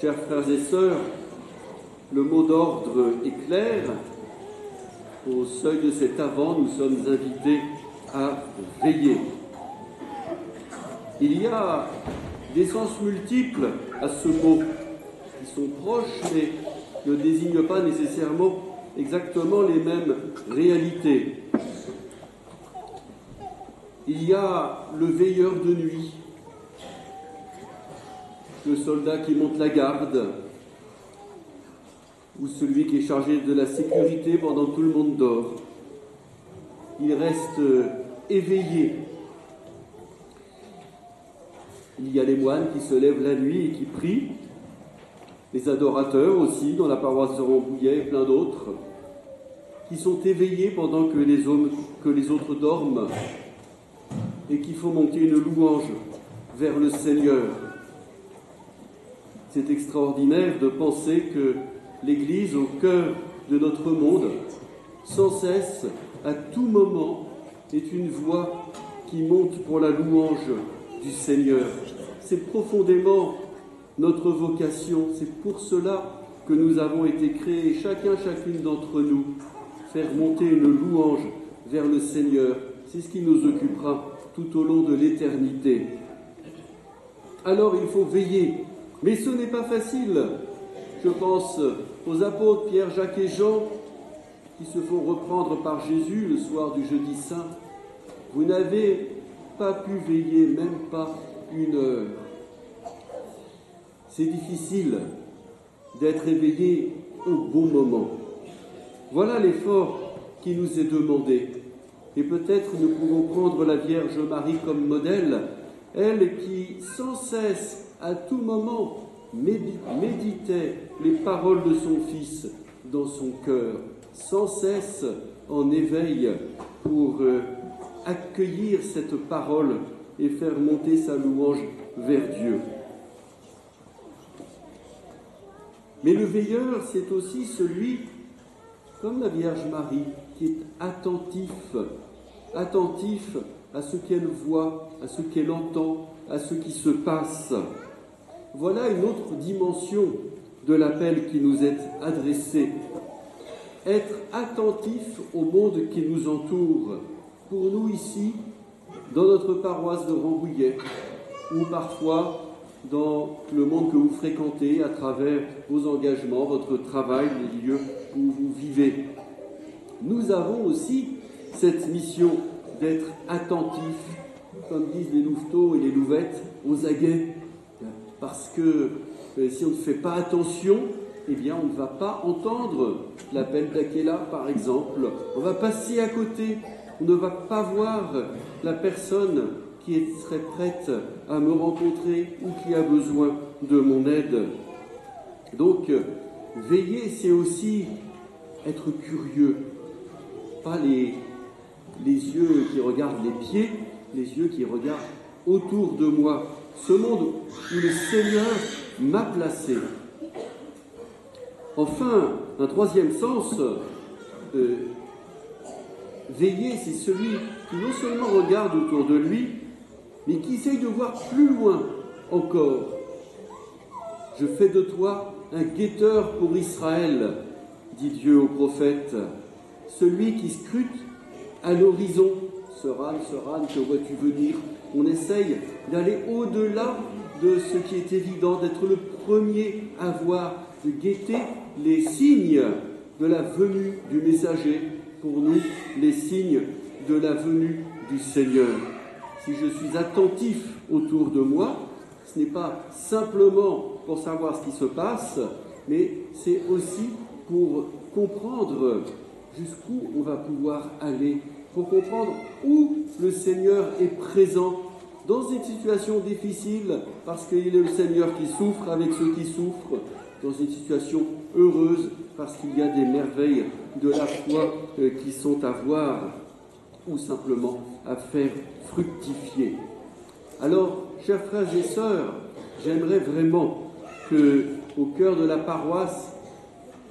Chers frères et sœurs, le mot d'ordre est clair. Au seuil de cet Avent, nous sommes invités à veiller. Il y a des sens multiples à ce mot, qui sont proches, mais ne désignent pas nécessairement exactement les mêmes réalités. Il y a le veilleur de nuit, le soldat qui monte la garde, ou celui qui est chargé de la sécurité pendant que tout le monde dort. Il reste éveillé. Il y a les moines qui se lèvent la nuit et qui prient, les adorateurs aussi, dans la paroisse de Rambouillet et plein d'autres, qui sont éveillés pendant que les autres dorment et qui font monter une louange vers le Seigneur. C'est extraordinaire de penser que l'Église, au cœur de notre monde, sans cesse, à tout moment, est une voix qui monte pour la louange du Seigneur. C'est profondément notre vocation, c'est pour cela que nous avons été créés, chacune d'entre nous, faire monter une louange vers le Seigneur. C'est ce qui nous occupera tout au long de l'éternité. Alors il faut veiller, mais ce n'est pas facile. Je pense aux apôtres Pierre, Jacques et Jean qui se font reprendre par Jésus le soir du jeudi saint. Vous n'avez pas pu veiller, même pas une heure. C'est difficile d'être éveillé au bon moment. Voilà l'effort qui nous est demandé. Et peut-être nous pouvons prendre la Vierge Marie comme modèle, elle qui sans cesse, à tout moment, méditait les paroles de son Fils dans son cœur, sans cesse en éveil pour accueillir cette parole et faire monter sa louange vers Dieu. Mais le veilleur, c'est aussi celui, comme la Vierge Marie, qui est attentif à ce qu'elle voit, à ce qu'elle entend, à ce qui se passe. Voilà une autre dimension de l'appel qui nous est adressé. Être attentif au monde qui nous entoure. Pour nous ici, dans notre paroisse de Rambouillet, ou parfois dans le monde que vous fréquentez à travers vos engagements, votre travail, les lieux où vous vivez. Nous avons aussi cette mission d'être attentifs, comme disent les louveteaux et les louvettes, aux aguets. Parce que si on ne fait pas attention, eh bien on ne va pas entendre l'appel d'Akela, par exemple. On va passer à côté, on ne va pas voir la personne qui serait prête à me rencontrer ou qui a besoin de mon aide. Donc, veiller, c'est aussi être curieux. Pas les yeux qui regardent les pieds, les yeux qui regardent autour de moi. Ce monde où le Seigneur m'a placé. Enfin, un troisième sens, veiller, c'est celui qui non seulement regarde autour de lui, mais qui essaye de voir plus loin encore. Je fais de toi un guetteur pour Israël, dit Dieu au prophète, celui qui scrute à l'horizon. Seran, que vois-tu venir? On essaye d'aller au-delà de ce qui est évident, d'être le premier à voir, de guetter les signes de la venue du messager, pour nous, les signes de la venue du Seigneur. Si je suis attentif autour de moi, ce n'est pas simplement pour savoir ce qui se passe, mais c'est aussi pour comprendre jusqu'où on va pouvoir aller, pour comprendre où le Seigneur est présent dans une situation difficile, parce qu'il est le Seigneur qui souffre avec ceux qui souffrent, dans une situation heureuse, parce qu'il y a des merveilles de la foi qui sont à voir, ou simplement à faire fructifier. Alors, chers frères et sœurs, j'aimerais vraiment que, au cœur de la paroisse,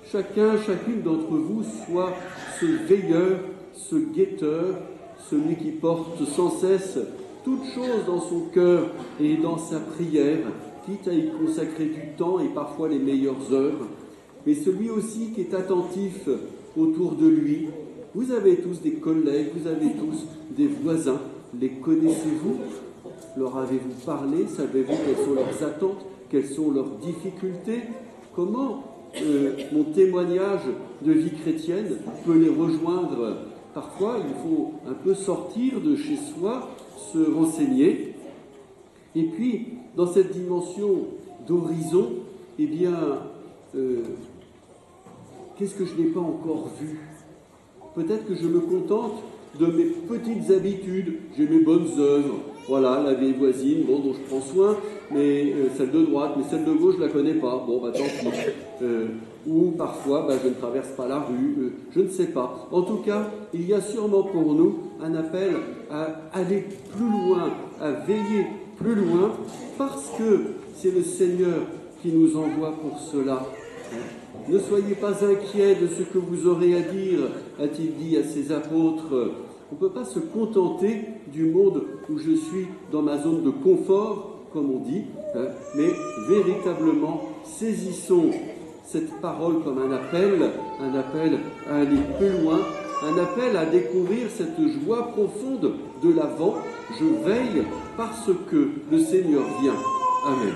chacune d'entre vous soit ce veilleur, ce guetteur, celui qui porte sans cesse toute chose dans son cœur et dans sa prière, quitte à y consacrer du temps et parfois les meilleures heures, mais celui aussi qui est attentif autour de lui. Vous avez tous des collègues, vous avez tous des voisins, les connaissez-vous? Leur avez-vous parlé? Savez-vous quelles sont leurs attentes? Quelles sont leurs difficultés? Comment mon témoignage de vie chrétienne peut les rejoindre? Parfois, il faut un peu sortir de chez soi, se renseigner. Et puis, dans cette dimension d'horizon, eh bien, qu'est-ce que je n'ai pas encore vu? Peut-être que je me contente de mes petites habitudes, j'ai mes bonnes œuvres, voilà, la vieille voisine, bon, dont je prends soin, mais celle de droite, mais celle de gauche, je ne la connais pas, bon, bah tant pis. Ou parfois, bah, je ne traverse pas la rue, je ne sais pas. En tout cas, il y a sûrement pour nous un appel à aller plus loin, à veiller plus loin, parce que c'est le Seigneur qui nous envoie pour cela. Ne soyez pas inquiets de ce que vous aurez à dire, a-t-il dit à ses apôtres. On ne peut pas se contenter du monde où je suis dans ma zone de confort, comme on dit, mais véritablement saisissons cette parole comme un appel à aller plus loin, un appel à découvrir cette joie profonde de l'avant. Je veille parce que le Seigneur vient. Amen.